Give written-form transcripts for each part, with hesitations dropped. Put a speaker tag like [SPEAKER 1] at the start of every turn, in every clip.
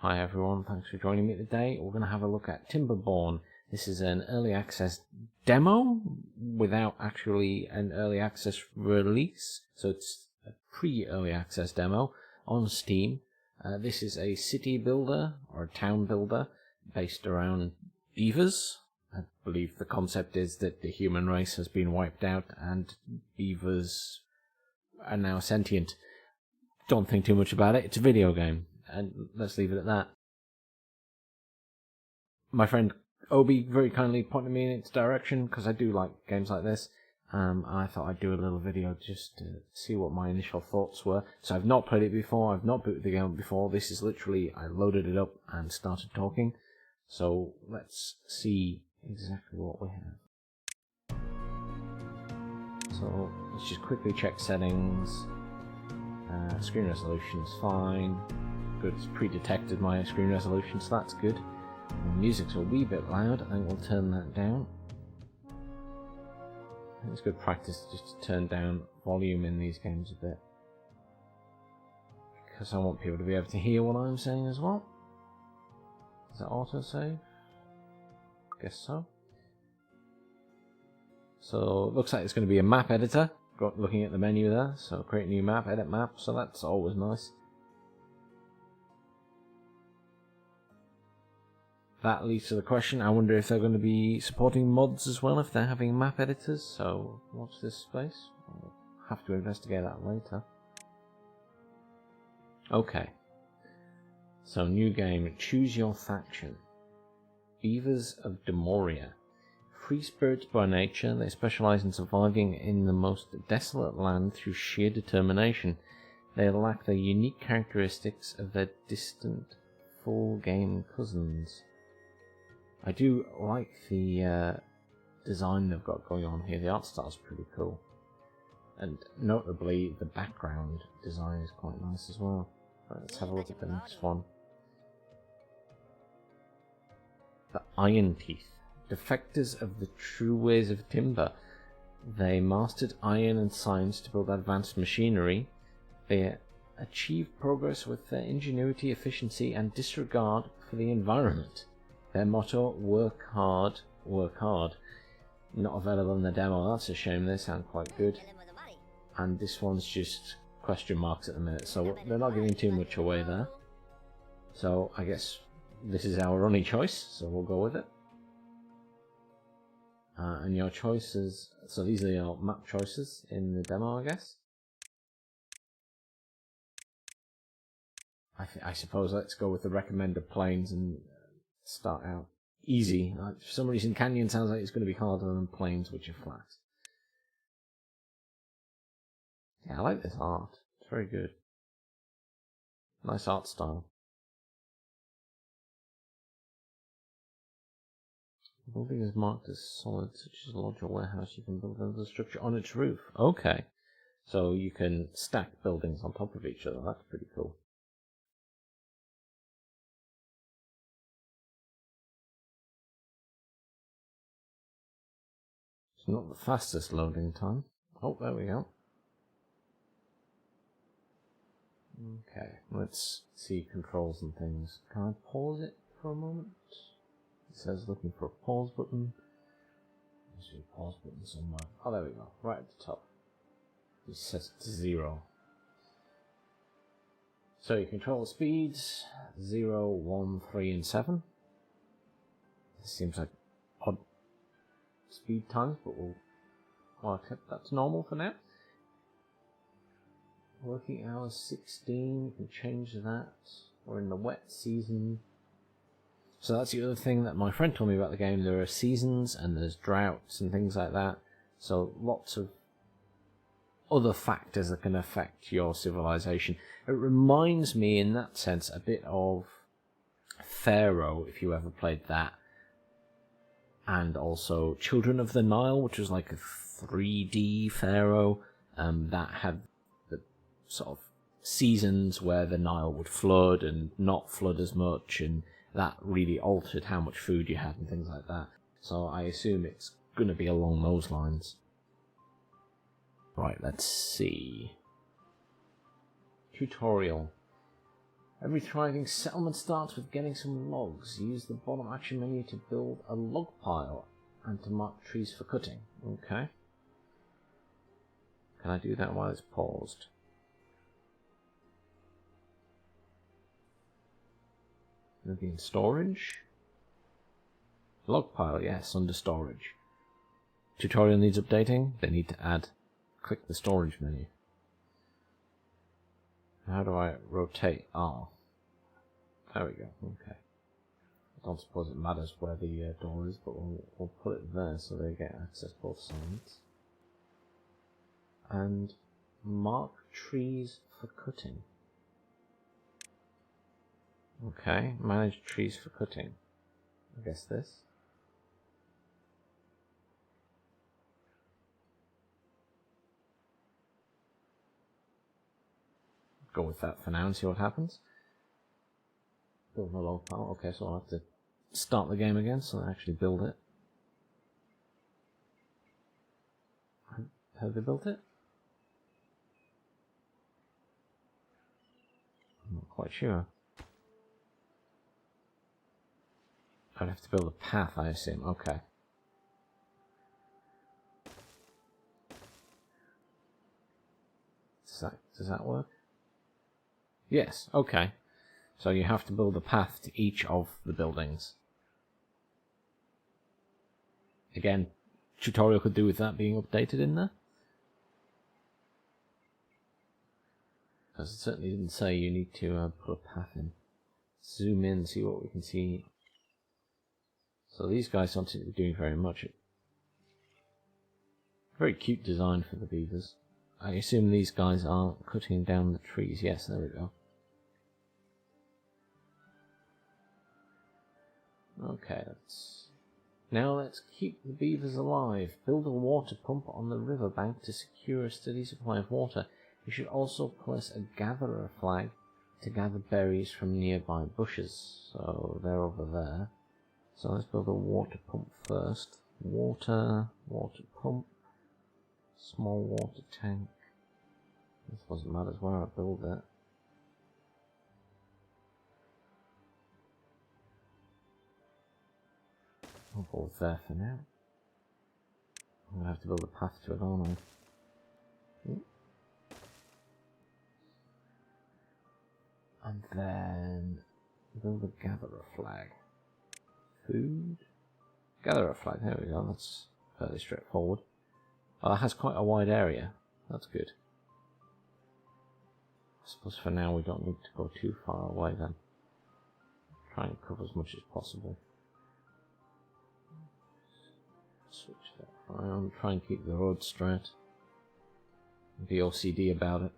[SPEAKER 1] Hi everyone, thanks for joining me today. We're going to have a look at Timberborn. This is an early access demo without actually an early access release. So it's a pre-early access demo on Steam. This is a city builder or a town builder based around beavers. I believe the concept is that the human race has been wiped out and beavers are now sentient. Don't think too much about it. It's a video game. And let's leave it at that. My friend Obi very kindly pointed me in its direction because I do like games like this. I thought I'd do a little video just to see what my initial thoughts were. So I've not played it before, I've not booted the game before. This is literally, I loaded it up and started talking. So let's see exactly what we have. So let's just quickly check settings. Screen resolution's fine. Good, it's pre-detected my screen resolution, so that's good. The music's a wee bit loud, I think we'll turn that down. I think it's good practice just to turn down volume in these games a bit, because I want people to be able to hear what I'm saying as well. Is that autosave? Guess so. So it looks like it's going to be a map editor. Got looking at the menu there, so create new map, edit map, so that's always nice. That leads to the question, I wonder if they're going to be supporting mods as well if they're having map editors, so watch this space. I'll have to investigate that later. Okay. So new game, choose your faction. Beavers of Demoria. Free spirits by nature, they specialize in surviving in the most desolate land through sheer determination. They lack the unique characteristics of their distant full game cousins. I do like the design they've got going on here. The art style's pretty cool. And notably, the background design is quite nice as well. Right, let's have a look at the next one. The Iron Teeth. Defectors of the true ways of timber. They mastered iron and science to build advanced machinery. They achieved progress with their ingenuity, efficiency, and disregard for the environment. Their motto, work hard, work hard. Not available in the demo, that's a shame, they sound quite good. And this one's just question marks at the minute, so they're not giving too much away there. So I guess this is our only choice, so we'll go with it. And your choices, so these are your map choices in the demo, I guess. I suppose let's go with the recommended plains and start out easy. For some reason, Canyon sounds like it's going to be harder than plains, which are flat. Yeah, I like this art. It's very good. Nice art style. The building is marked as solid, such as a lodge or warehouse. You can build another structure on its roof. Okay. So you can stack buildings on top of each other. That's pretty cool. It's not the fastest loading time. Oh, there we go. Okay, let's see controls and things. Can I pause it for a moment? It says looking for a pause button. There's a pause button somewhere. Oh, there we go. Right at the top. It sets it to 0. So you control the speeds 0, 1, 3, and 7. This seems like odd speed times, but we'll accept that's normal for now. Working hours 16, you can change that. We're in the wet season. So that's the other thing that my friend told me about the game. There are seasons and there's droughts and things like that. So lots of other factors that can affect your civilization. It reminds me in that sense a bit of Pharaoh, if you ever played that. And also Children of the Nile, which was like a 3D Pharaoh that had the sort of seasons where the Nile would flood and not flood as much, and that really altered how much food you had and things like that. So I assume it's going to be along those lines. Right, let's see. Tutorial. Every thriving settlement starts with getting some logs. Use the bottom action menu to build a log pile and to mark trees for cutting. Okay. Can I do that while it's paused? Maybe in storage? Log pile, yes, under storage. Tutorial needs updating. They need to add. Click the storage menu. How do I rotate R? There we go, okay. I don't suppose it matters where the door is, but we'll put it there so they get access both sides. And mark trees for cutting. Okay, manage trees for cutting. I guess this. Go with that for now and see what happens. Build a log pile. Okay, so I'll have to start the game again so I actually build it. Have they built it? I'm not quite sure. I'd have to build a path, I assume. Okay. Does that work? Yes, okay. So you have to build a path to each of the buildings. Again, tutorial could do with that being updated in there. Because it certainly didn't say you need to put a path in. Zoom in, see what we can see. So these guys don't seem to be doing very much. Very cute design for the beavers. I assume these guys are cutting down the trees. Yes, there we go. Okay, now let's keep the beavers alive. Build a water pump on the riverbank to secure a steady supply of water. You should also place a gatherer flag to gather berries from nearby bushes. So they're over there. So let's build a water pump first. Water pump, small water tank. This doesn't matter where I build it. I'll go with there for now. I'm going to have to build a path to it, aren't I? And then build a gatherer flag. Food. Gatherer flag, there we go, that's fairly straightforward. Oh, that has quite a wide area. That's good. I suppose for now we don't need to go too far away then. Try and cover as much as possible. Switch that around, try and keep the road straight. Be OCD about it.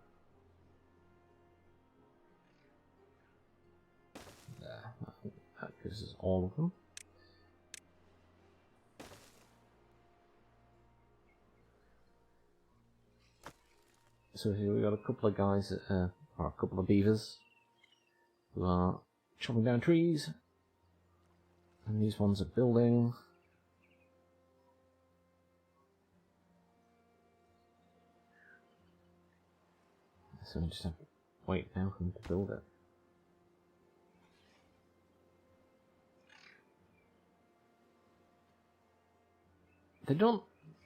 [SPEAKER 1] There, I think that gives us all of them. So here we got a couple of guys, or a couple of beavers, who are chopping down trees, and these ones are building. So we just have to wait now for them to build it. They don't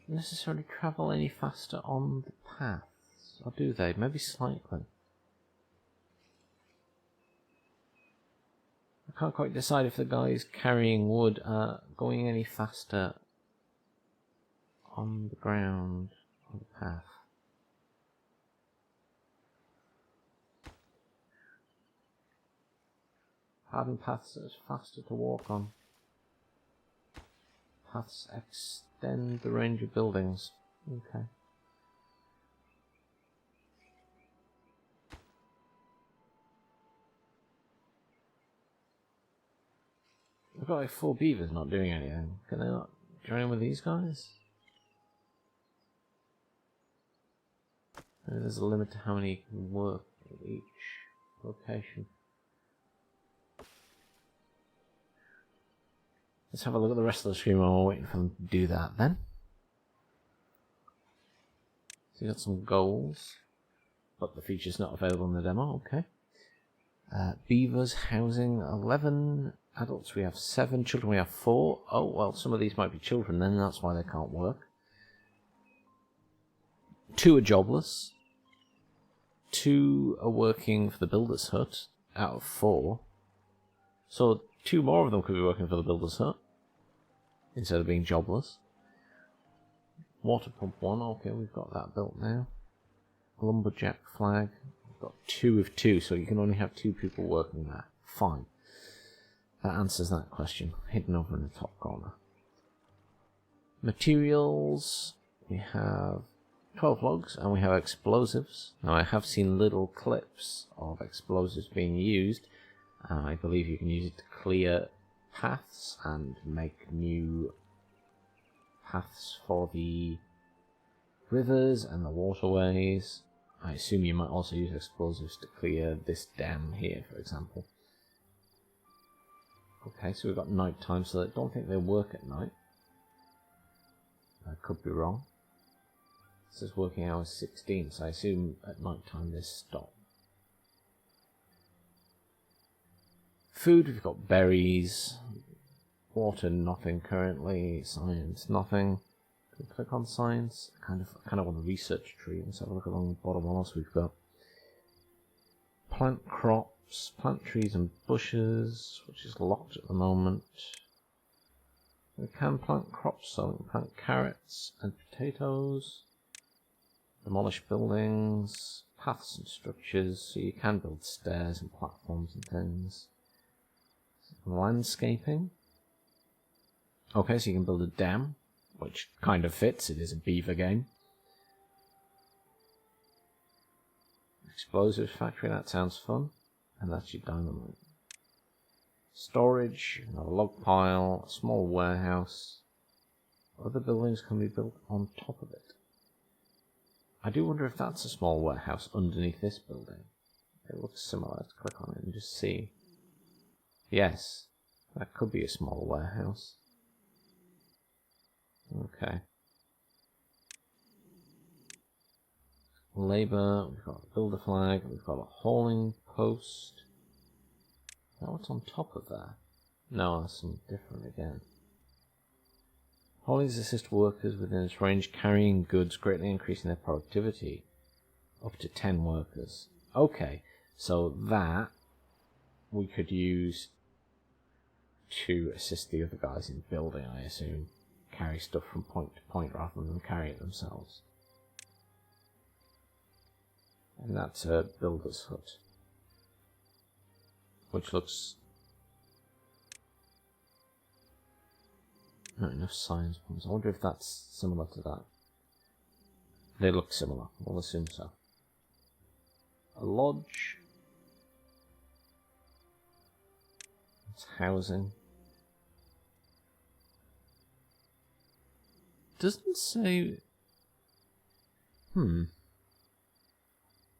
[SPEAKER 1] necessarily travel any faster on the paths, or do they? Maybe slightly. I can't quite decide if the guys carrying wood are going any faster on the ground, on the path. Hardened paths are faster to walk on. Paths extend the range of buildings. Okay. We've got like 4 beavers not doing anything. Can they not join in with these guys? Maybe there's a limit to how many can work at each location. Let's have a look at the rest of the screen while we're waiting for them to do that then. So you got some goals, but the feature's not available in the demo, okay. Beavers housing 11 adults. We have 7 children. We have 4. Oh, well, some of these might be children then. That's why they can't work. 2 are jobless. 2 are working for the builder's hut out of 4. So 2 more of them could be working for the builder's hut instead of being jobless. Water pump 1. Okay, we've got that built now. Lumberjack flag. We've got 2 of 2, so you can only have 2 people working there. Fine. That answers that question. Hidden over in the top corner. Materials. We have 12 logs, and we have explosives. Now, I have seen little clips of explosives being used. I believe you can use it to clear paths and make new paths for the rivers and the waterways. I assume you might also use explosives to clear this dam here, for example. Okay, so we've got night time, so I don't think they work at night. I could be wrong. This is working hours 16, so I assume at night time they stop. Food, we've got berries. Water, nothing currently. Science, nothing. Can we click on science? I kind of want to research a tree. Let's have a look along the bottom. What else we've got? Plant crops, plant trees and bushes, which is locked at the moment. We can plant crops, so we can plant carrots and potatoes. Demolish buildings, paths and structures, so you can build stairs and platforms and things. Landscaping. Okay, so you can build a dam, which kind of fits. It is a beaver game. Explosives factory, that sounds fun. And that's your dynamite. Storage, another log pile, a small warehouse. Other buildings can be built on top of it. I do wonder if that's a small warehouse underneath this building. It looks similar. Let's click on it and just see. Yes, that could be a small warehouse. Okay. Labour, we've got a builder flag, we've got a hauling post. Now what's on top of that? No, that's something different again. Haulings assist workers within its range carrying goods, greatly increasing their productivity. Up to 10 workers. Okay, so that we could use to assist the other guys in building, I assume. Carry stuff from point to point rather than carry it themselves. And that's a builder's hut, which looks... Not enough science points. I wonder if that's similar to that. They look similar. We'll assume so. A lodge. It's housing. Doesn't say...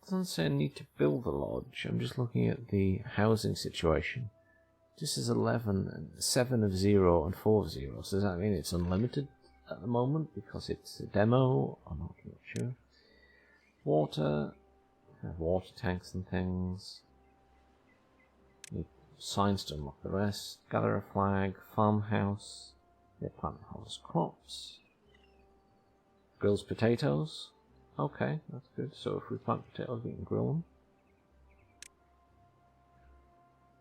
[SPEAKER 1] Doesn't say I need to build a lodge. I'm just looking at the housing situation. This is 11, 7 of 0 and 4 of 0. So does that mean it's unlimited at the moment because it's a demo? I'm not sure. Water. We have water tanks and things. Need signs to unlock the rest. Gather a flag. Farmhouse. Yeah, plant and harvest crops. Grills potatoes. Okay, that's good. So if we plant potatoes, we can grill them.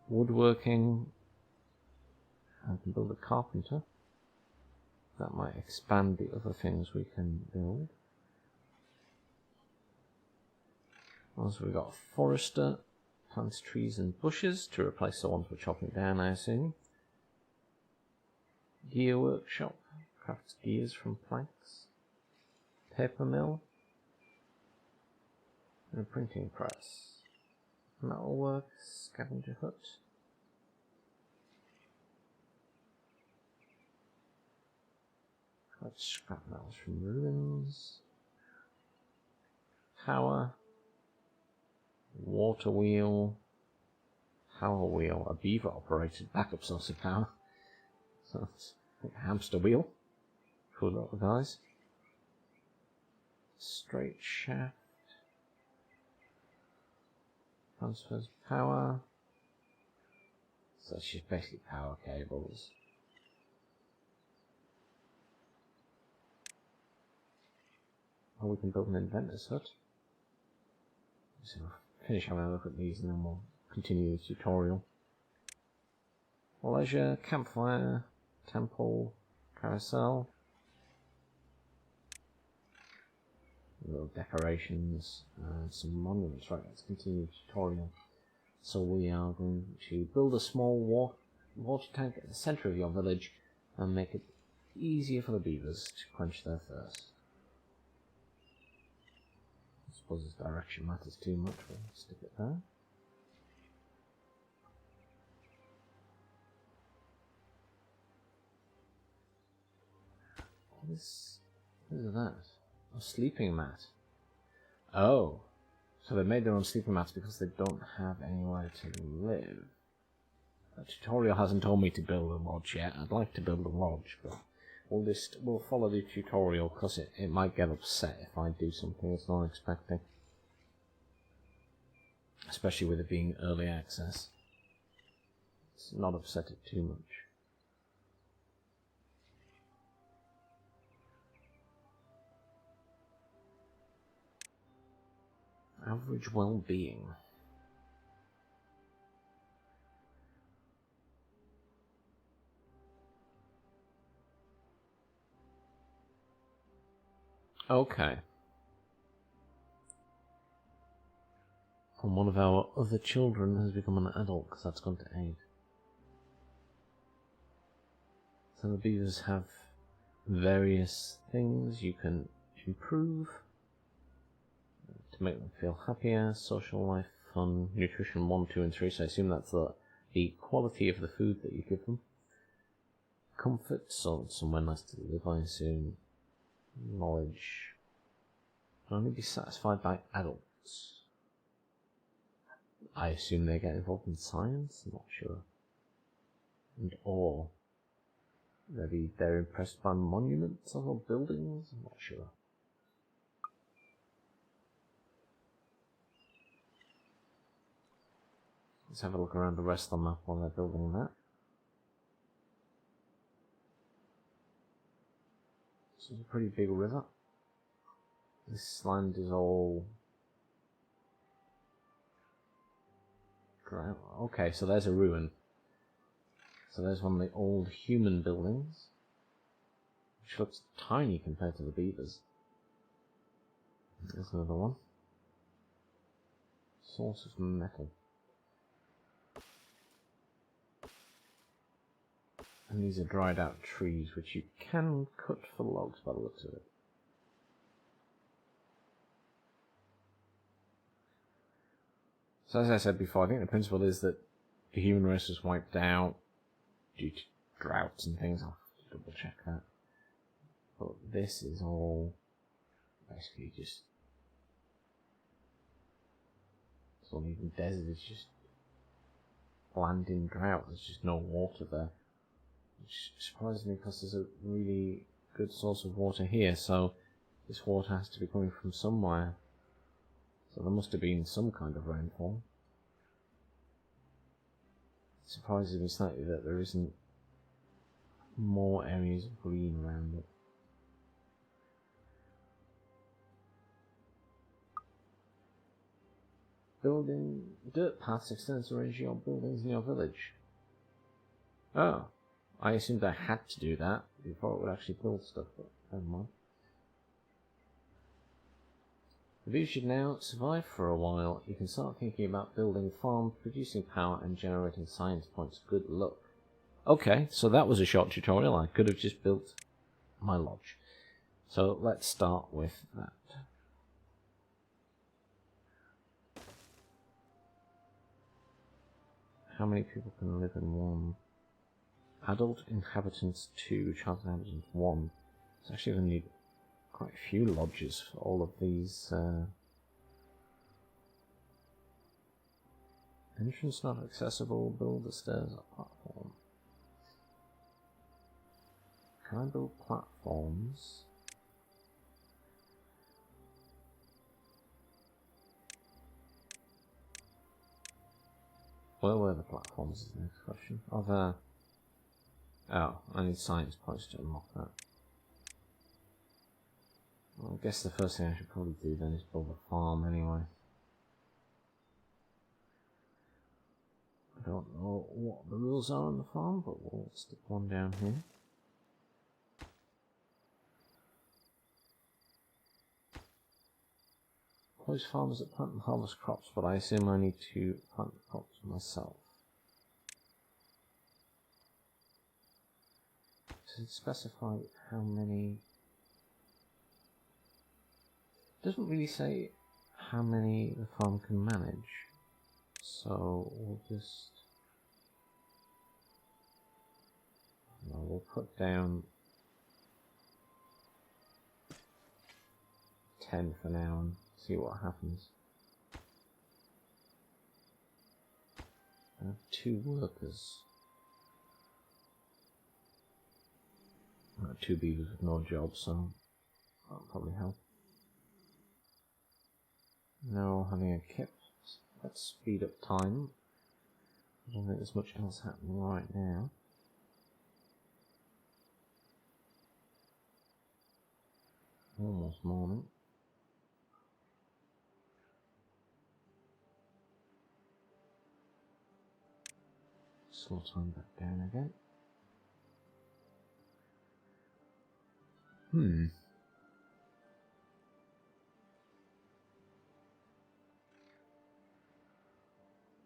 [SPEAKER 1] Woodworking. I can build a carpenter. That might expand the other things we can build. Also, we've got a forester. Plants trees and bushes to replace the ones we're chopping down, I assume. Gear workshop. Crafts gears from planks. Paper mill. And a printing press. Metalwork. Scavenger hut. Collect scrap metals from ruins. Power. Water wheel. Power wheel. A beaver operated backup source of power. So it's like a hamster wheel. Cool little guys. Straight shaft. Transfers power. So it's just basically power cables. Or we can build an inventor's hut. So we'll finish having a look at these and then we'll continue the tutorial. Leisure, campfire, temple, carousel. Little decorations and some monuments. Right, let's continue the tutorial. So we are going to build a small water tank at the centre of your village and make it easier for the beavers to quench their thirst. I suppose this direction matters too much, we'll stick it there. What is that? A sleeping mat. Oh, so they made their own sleeping mats because they don't have anywhere to live. The tutorial hasn't told me to build a lodge yet. I'd like to build a lodge, but we'll follow the tutorial because it might get upset if I do something it's not expecting. Especially with it being early access. It's not upset it too much. Average well-being. Okay. And one of our other children has become an adult because that's gone to 8. So the beavers have various things you can improve to make them feel happier: social life, fun, nutrition 1, 2 and 3, so I assume that's the quality of the food that you give them. Comfort, so somewhere nice to live, I assume. Knowledge, can only be satisfied by adults. I assume they get involved in science, I'm not sure. And awe, maybe they're impressed by monuments or buildings, I'm not sure. Let's have a look around the rest of the map while they're building that. This is a pretty big river. This land is all dry. Okay, so there's a ruin. So there's one of the old human buildings, which looks tiny compared to the beavers. There's another one. Source of metal. And these are dried out trees, which you can cut for logs by the looks of it. So as I said before, I think the principle is that the human race was wiped out due to droughts and things. I'll have to double check that. But this is all basically just... it's not even desert, it's just land in drought. There's just no water there. Which surprises me because there's a really good source of water here, so this water has to be coming from somewhere. So there must have been some kind of rainfall. It surprises me slightly that there isn't more areas of green around it. Building dirt paths extends the range of your buildings in your village. Oh. I assumed I had to do that before it would actually build stuff, but never mind. The view should now survive for a while. You can start thinking about building farms, producing power and generating science points. Good luck. Okay, so that was a short tutorial. I could have just built my lodge. So let's start with that. How many people can live in one? Adult inhabitants 2, child inhabitants 1. It's actually going to need quite a few lodges for all of these. Entrance not accessible, build the stairs or platform. Can I build platforms? Where were the platforms is the next question. Oh, there. Oh, I need science points to unlock that. Well, I guess the first thing I should probably do then is build a farm anyway. I don't know what the rules are on the farm, but we'll stick one down here. Most farmers that plant and harvest crops, but I assume I need to plant the crops myself. Does it specify how many? It doesn't really say how many the farm can manage, so we'll just we'll put down 10 for now and see what happens. I have 2 workers. I have 2 beavers with no job, so that'll probably help. Now having a kip, let's speed up time. I don't think there's much else happening right now. Almost morning. Slow time back down again. I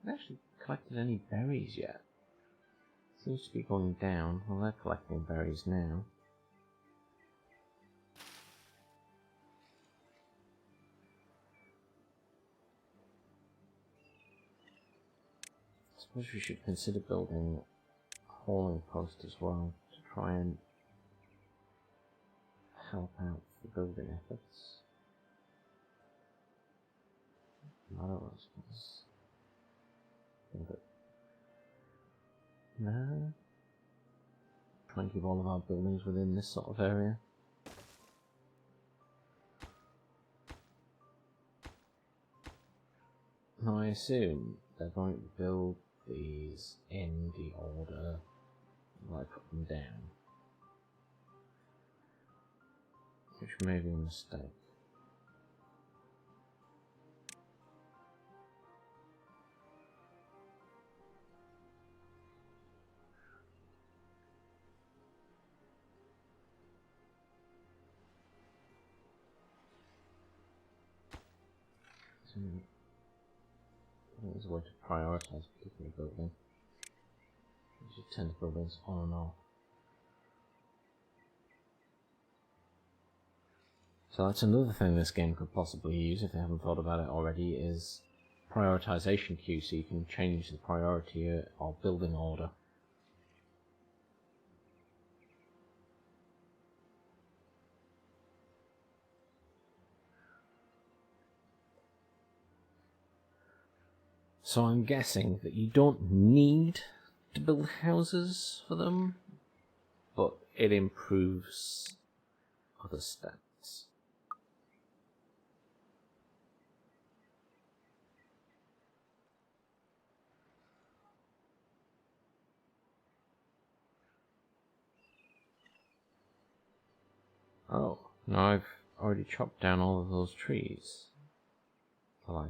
[SPEAKER 1] haven't actually collected any berries yet. Seems to be going down. Well, they're collecting berries now. I suppose we should consider building a hauling post as well to try and help out the building efforts. I don't know, I suppose. No. Try and keep all of our buildings within this sort of area. Now I assume they're going to build these in the order I put them down. Which may be a mistake. There's a way to prioritise a particular building. You should tend to buildings on and off. So that's another thing this game could possibly use, if they haven't thought about it already, is prioritization queue, so you can change the priority of building order. So I'm guessing that you don't need to build houses for them, but it improves other stats. Oh, now I've already chopped down all of those trees that I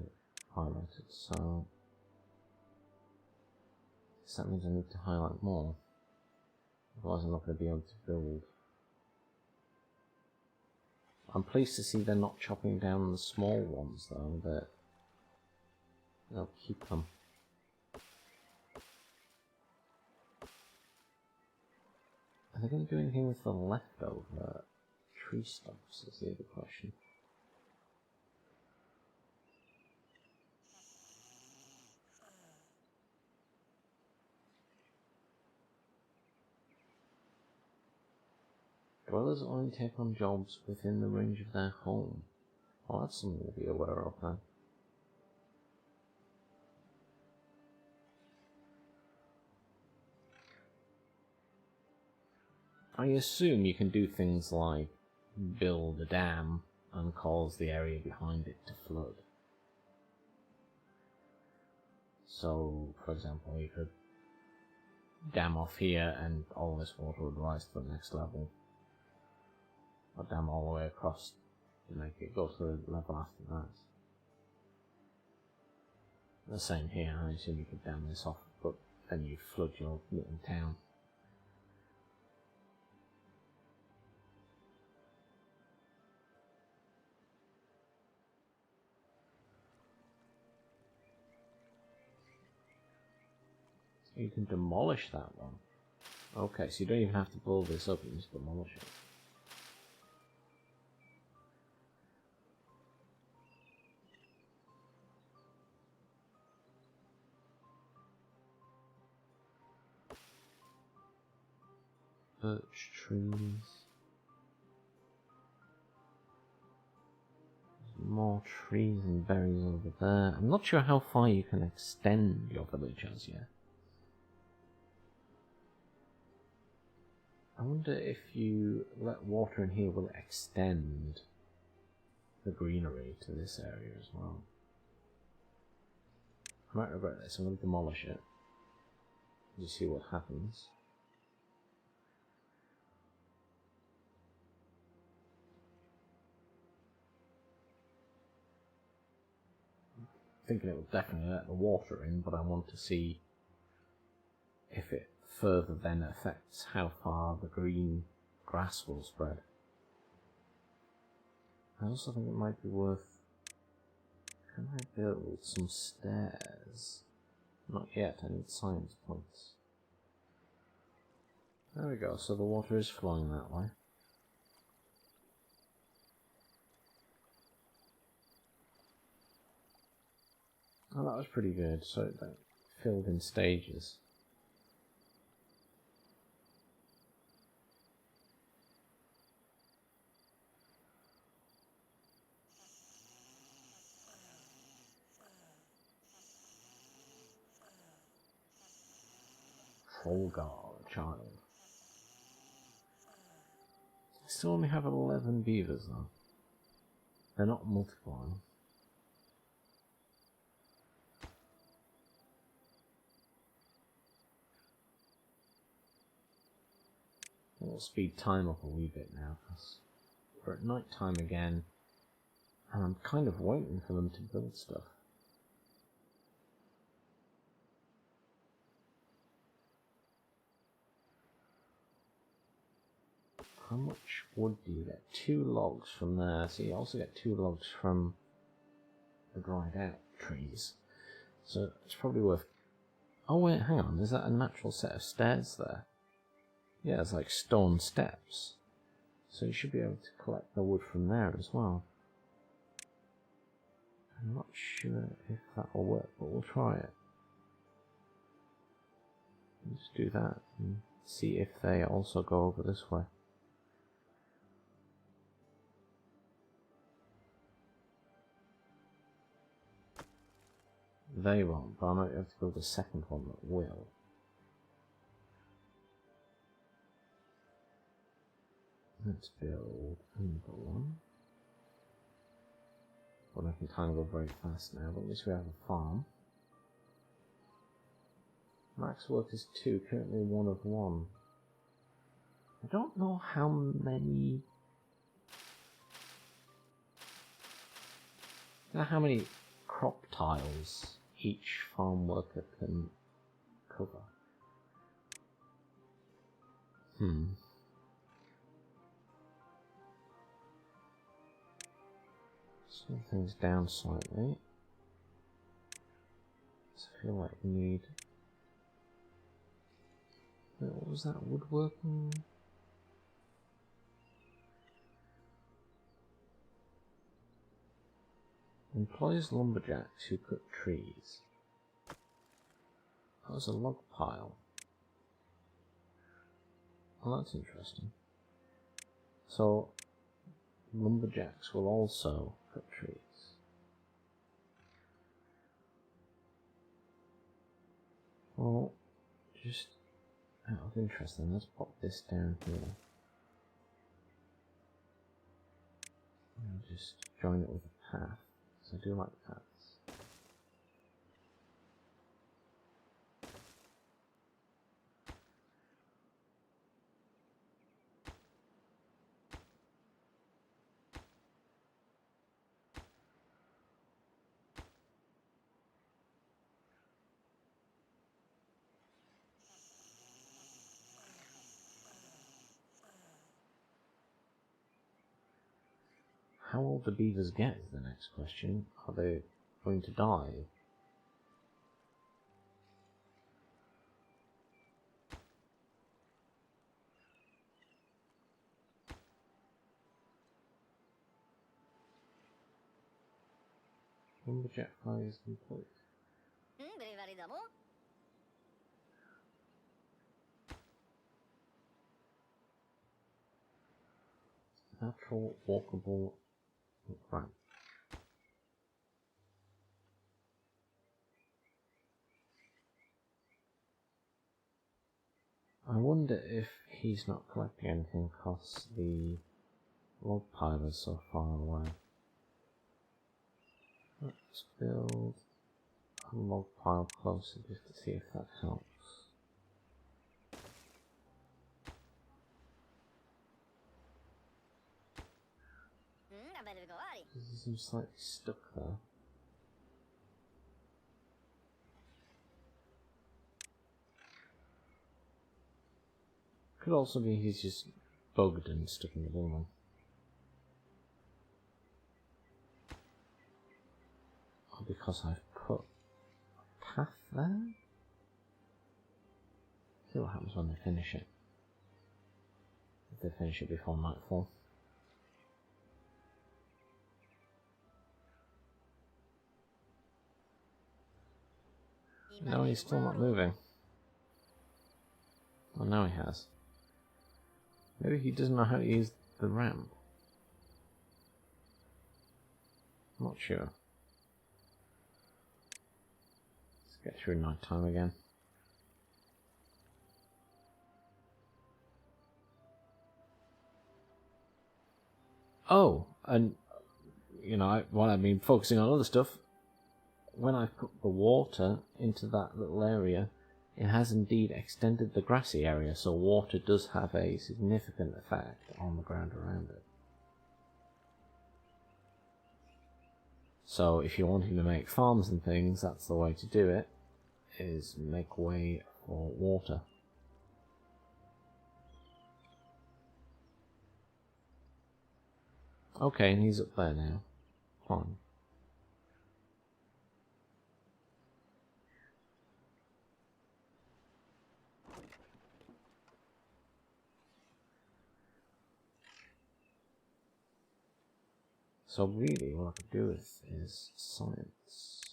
[SPEAKER 1] highlighted, so that means I need to highlight more. Otherwise I'm not going to be able to build. I'm pleased to see they're not chopping down the small ones though, that they'll keep them. Are they going to do anything with the leftover tree stumps is the other question. Dwellers only take on jobs within the range of their home. Well, that's something to be aware of then. I assume you can do things like build a dam and cause the area behind it to flood. So, for example, you could dam off here and all this water would rise to the next level. Or dam all the way across to make it go to the level after that. The same here, I assume you could dam this off, but then you flood your little town. So you can demolish that one. Okay, so you don't even have to blow this up, you just demolish it. Birch trees. There's more trees and berries over there. I'm not sure how far you can extend your village as yet. I wonder if you let water in here, will it extend the greenery to this area as well? I might regret this, I'm going to demolish it. Just see what happens. Thinking it will definitely let the water in, but I want to see if it further then affects how far the green grass will spread. I also think it might be worth... Can I build some stairs? Not yet, I need science points. There we go, so the water is flowing that way. Oh, that was pretty good, so it filled in stages. Trollgar, child. I still only have 11 beavers though. They're not multiplying. We'll speed time up a wee bit now, because we're at night time again, and I'm kind of waiting for them to build stuff. How much wood do you get? 2 logs from there, so you also get 2 logs from the dried out trees. So it's probably worth... Oh wait, hang on, is that a natural set of stairs there? Yeah, it's like stone steps. So you should be able to collect the wood from there as well. I'm not sure if that will work, but we'll try it. Just do that and see if they also go over this way. They won't, but I might have to build a second one that will. Let's build another one. But I can kind of go very fast now, but at least we have a farm. Max work is 2, currently 1 of 1. I don't know how many... how many crop tiles each farm worker can cover. Slow things down slightly. I feel like we need... Wait, what was that? Woodworking? Employs lumberjacks who cut trees. That was a log pile. Oh, that's interesting. So, lumberjacks will also cut trees. Well, just out of interest then, let's pop this down here. And just join it with a path, because I do like paths. How old do beavers get is the next question. Are they going to die? Lumberjack fly is complete. Natural walkable ramp. I wonder if he's not collecting anything because the log pile is so far away. Let's build a log pile closer just to see if that helps. He seems slightly stuck there. Could also be he's just bugged and stuck in the building. Or because I've put a path there? See what happens when they finish it. If they finish it before nightfall. No, he's still not moving. Well, now he has. Maybe he doesn't know how to use the ramp. Not sure. Let's get through night time again. Oh, and you know, while I've been focusing on other stuff, when I put the water into that little area, it has indeed extended the grassy area, so water does have a significant effect on the ground around it. So if you're wanting to make farms and things, that's the way to do it, is make way for water. Okay, and he's up there now. Fine. So really, what I could do with is science.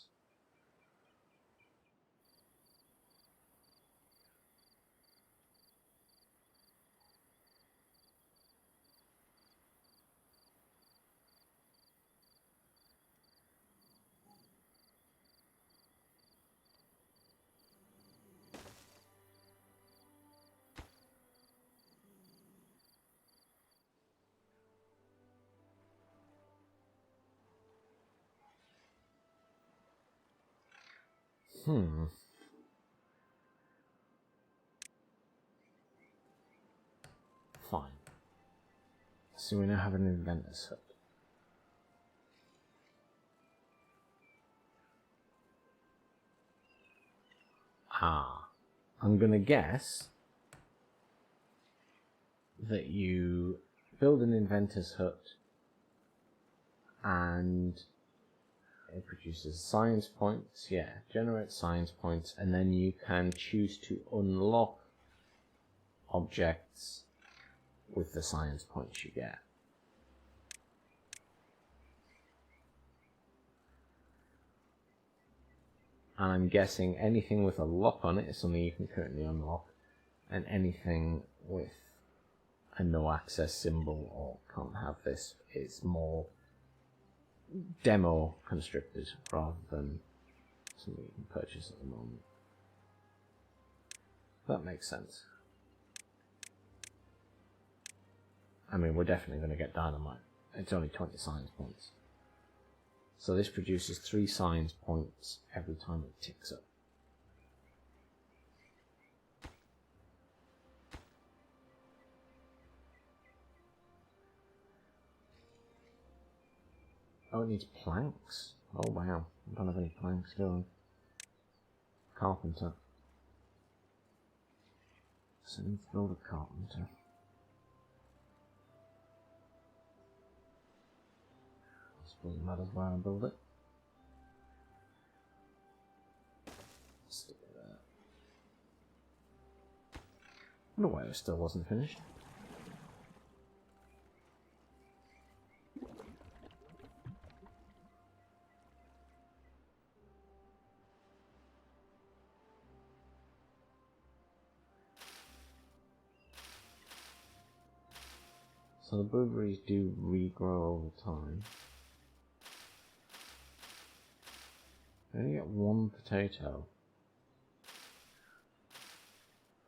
[SPEAKER 1] Fine. So we now have an inventor's hut. I'm gonna guess that you build an inventor's hut and it produces science points, generates science points, and then you can choose to unlock objects with the science points you get. And I'm guessing anything with a lock on it is something you can currently unlock, and anything with a no access symbol or can't have this is more demo constricted rather than something you can purchase at the moment. That makes sense. I mean, we're definitely going to get dynamite. It's only 20 science points. So this produces 3 science points every time it ticks up. Oh, it needs planks. Oh wow, I don't have any planks, do I? Carpenter. So I need to build a carpenter. Doesn't matter where I build it. Stick it there. No way, it still wasn't finished. So the blueberries do regrow over time. I only get one potato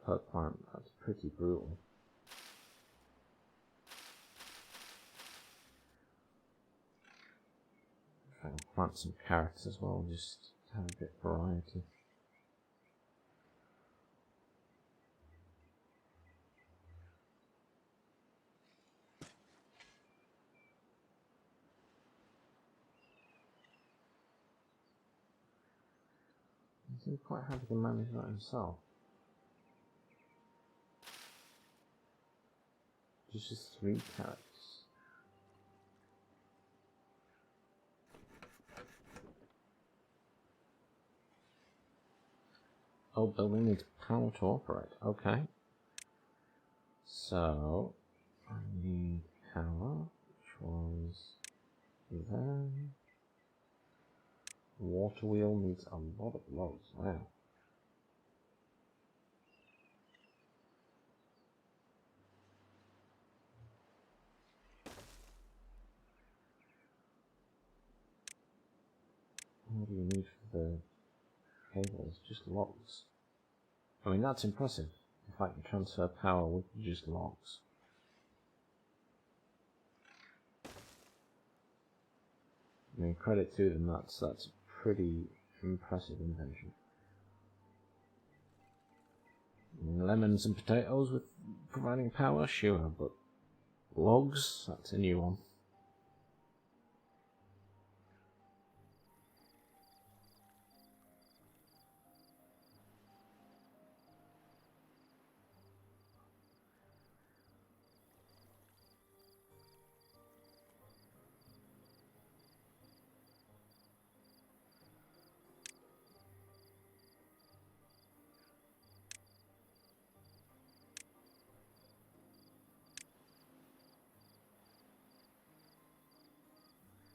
[SPEAKER 1] per plant. That's pretty brutal. If I can plant some carrots as well, just to have a bit of variety. He's quite happy to manage that himself. Just 3 carrots. Oh, building needs power to operate. Okay. So I need power, which was there. Water wheel needs a lot of loads. Wow. What do you need for the cables? Just logs. I mean, that's impressive. If I can transfer power with just logs. I mean, credit to them, that's pretty impressive invention. I mean, lemons and potatoes with providing power, sure, but logs, that's a new one.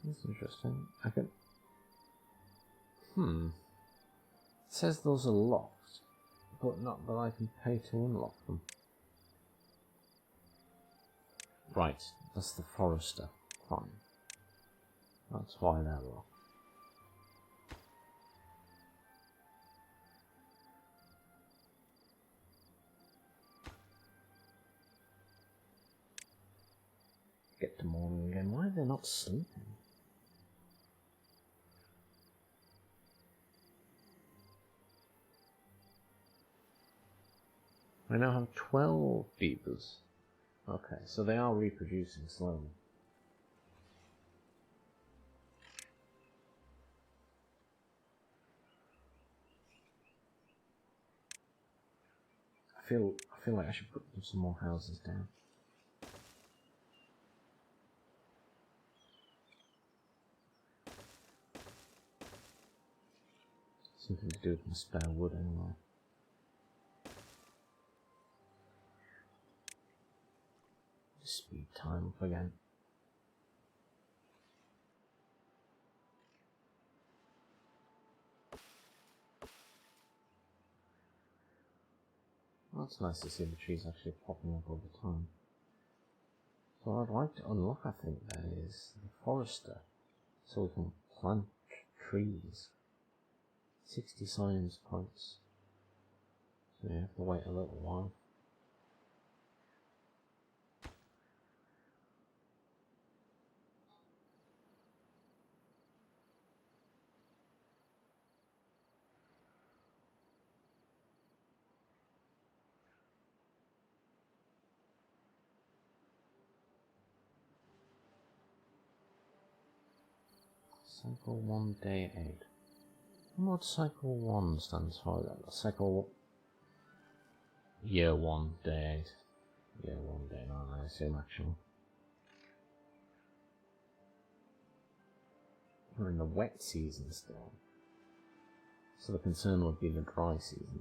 [SPEAKER 1] That's interesting. I can... It says those are locked, but not that I can pay to unlock them. Right, that's the forester. Fine. That's why they're locked. Get to morning again. Why are they not sleeping? I now have 12 beavers. Okay, so they are reproducing slowly. I feel like I should put some more houses down. Something to do with my spare wood anyway. Speed time up again. Well, it's nice to see the trees actually popping up over time. So what I'd like to unlock, I think, there is the forester, so we can plant trees. 60 science points. So you have to wait a little while. Cycle 1, day 8. What cycle 1 stands for? Cycle year 1, day 8. Year 1, day 9, I assume, actually. We're in the wet season still. So the concern would be the dry season.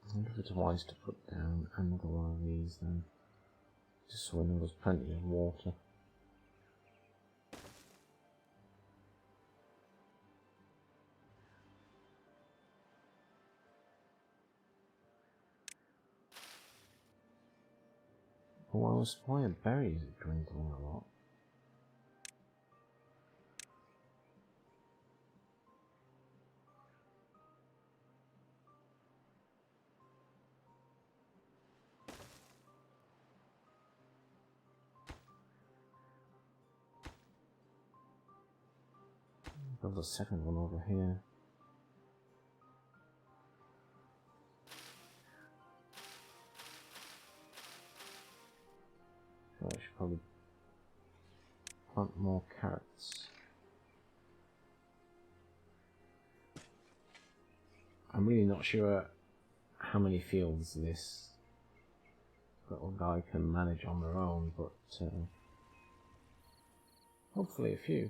[SPEAKER 1] I wonder if it's wise to put down another one of these then. Just so we know there's plenty of water. Oh, our supply of berries is dwindling a lot. There's a second one over here. So I should probably plant more carrots. I'm really not sure how many fields this little guy can manage on their own, but hopefully a few.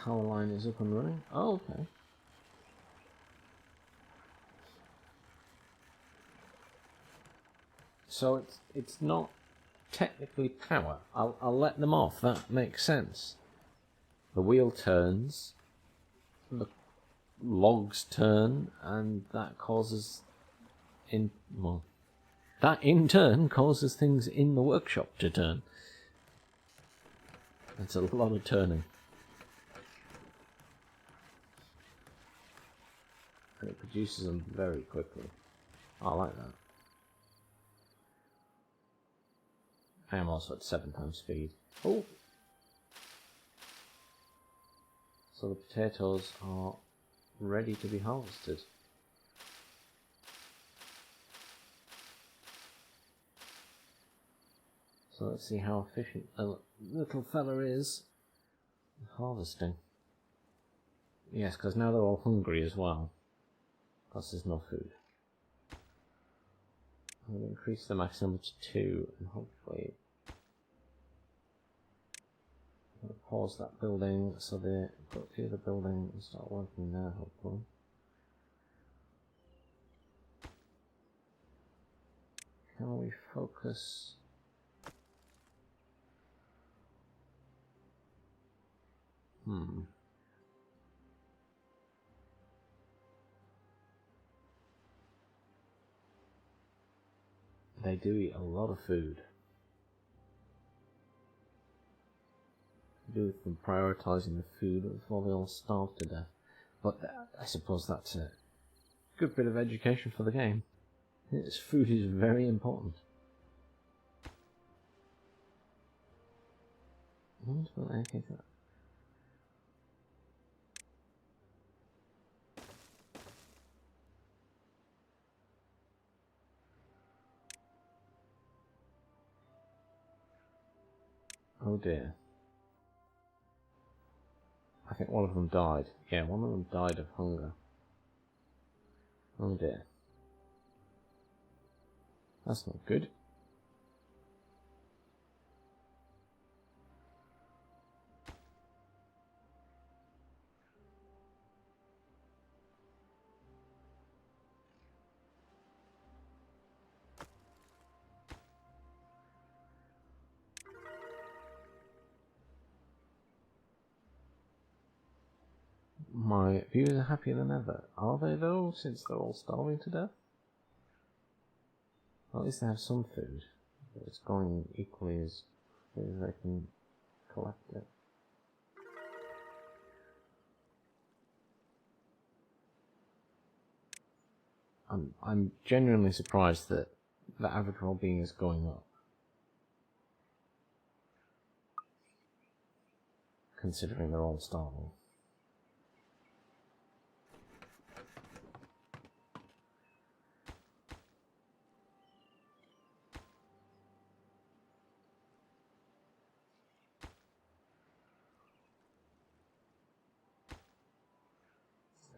[SPEAKER 1] Power line is up and running. Oh, okay. So it's not technically power. I'll let them off. That makes sense. The wheel turns, the logs turn, and that causes that in turn causes things in the workshop to turn. That's a lot of turning. And it produces them very quickly. I like that. I am also at 7 times speed. Oh! So the potatoes are ready to be harvested. So let's see how efficient the little fella is harvesting. Yes, because now they're all hungry as well. Plus there's no food. I'm going to increase the max number to 2 and hopefully I'm going to pause that building so they go through the building and start working there hopefully. Can we focus? They do eat a lot of food. Do with them prioritising the food before they all starve to death. But I suppose that's a good bit of education for the game. This food is very important. Oh dear. I think one of them died. Yeah, one of them died of hunger. Oh dear. That's not good. My viewers are happier than ever. Are they though, since they're all starving to death? Well, at least they have some food. But it's going equally as quickly as they can collect it. I'm genuinely surprised that the average well-being is going up. considering they're all starving.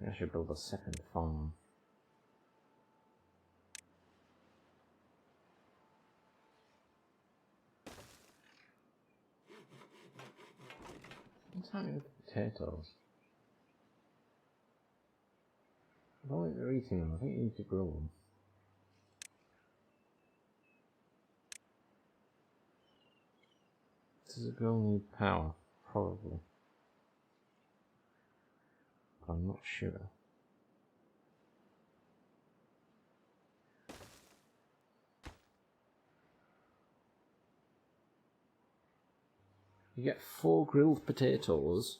[SPEAKER 1] I should build a second farm. What's happening with the potatoes? I don't think they're eating them. I think you need to grow them. Does a girl need power? Probably. But I'm not sure. You get 4 grilled potatoes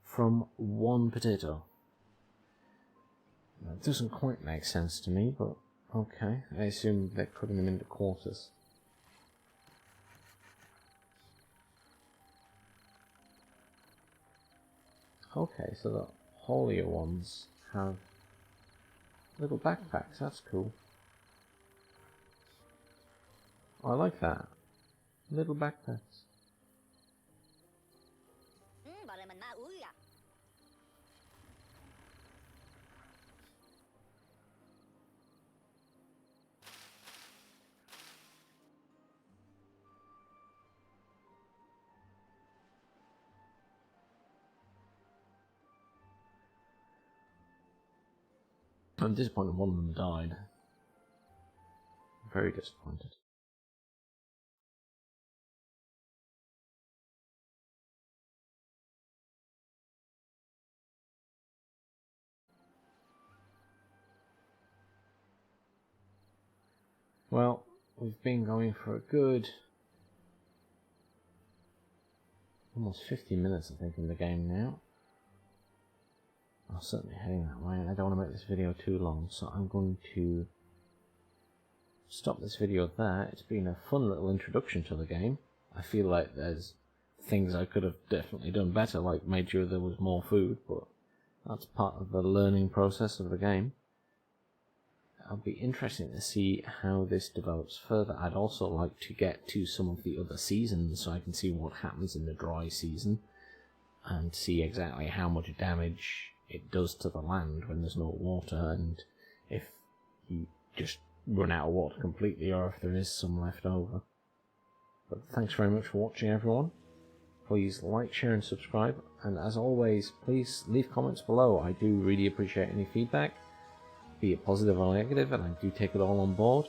[SPEAKER 1] from 1 potato. That doesn't quite make sense to me, but okay. I assume they're cutting them into quarters. Okay, so the holier ones have little backpacks. That's cool. I like that. Little backpacks. I'm disappointed one of them died. Very disappointed. Well, we've been going for a good almost 50 minutes, I think, in the game now. I'm certainly heading that way, and I don't want to make this video too long, so I'm going to stop this video there. It's been a fun little introduction to the game. I feel like there's things I could have definitely done better, like made sure there was more food, but that's part of the learning process of the game. It'll be interesting to see how this develops further. I'd also like to get to some of the other seasons so I can see what happens in the dry season and see exactly how much damage it does to the land when there's no water, and if you just run out of water completely or if there is some left over. But thanks very much for watching, everyone. Please like, share and subscribe, and as always, please leave comments below. I do really appreciate any feedback, be it positive or negative, and I do take it all on board.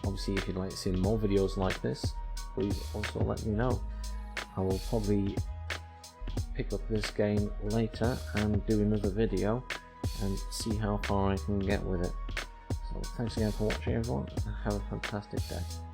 [SPEAKER 1] Obviously, if you'd like to see more videos like this, please also let me know. I will probably pick up this game later and do another video and see how far I can get with it. So thanks again for watching, everyone, and have a fantastic day.